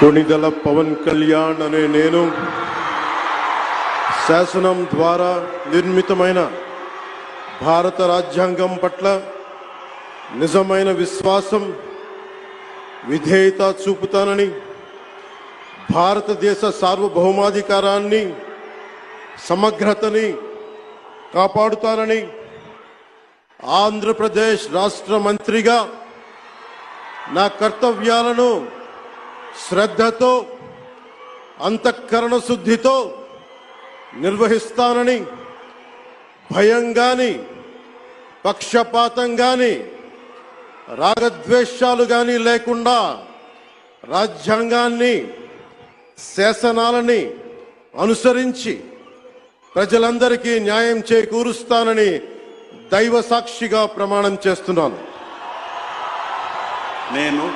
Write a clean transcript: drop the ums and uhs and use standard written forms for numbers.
కొణిదెల పవన్ కళ్యాణ్ అనే నేను శాసనం ద్వారా నిర్మితమైన భారత రాజ్యాంగం పట్ల నిజమైన విశ్వాసం విధేయత చూపుతానని, భారతదేశ సార్వభౌమాధికారాన్ని సమగ్రతని కాపాడుతానని, ఆంధ్రప్రదేశ్ రాష్ట్ర మంత్రిగా నా కర్తవ్యాలను శ్రద్ధతో అంతఃకరణ శుద్ధితో నిర్వహిస్తానని, భయం గాని పక్షపాతం గాని రాగద్వేషాలు గాని లేకుండా రాజ్యాంగాన్ని శాసనాలని అనుసరించి ప్రజలందరికీ న్యాయం చేకూరుస్తానని దైవ సాక్షిగా ప్రమాణం చేస్తున్నాను. నేను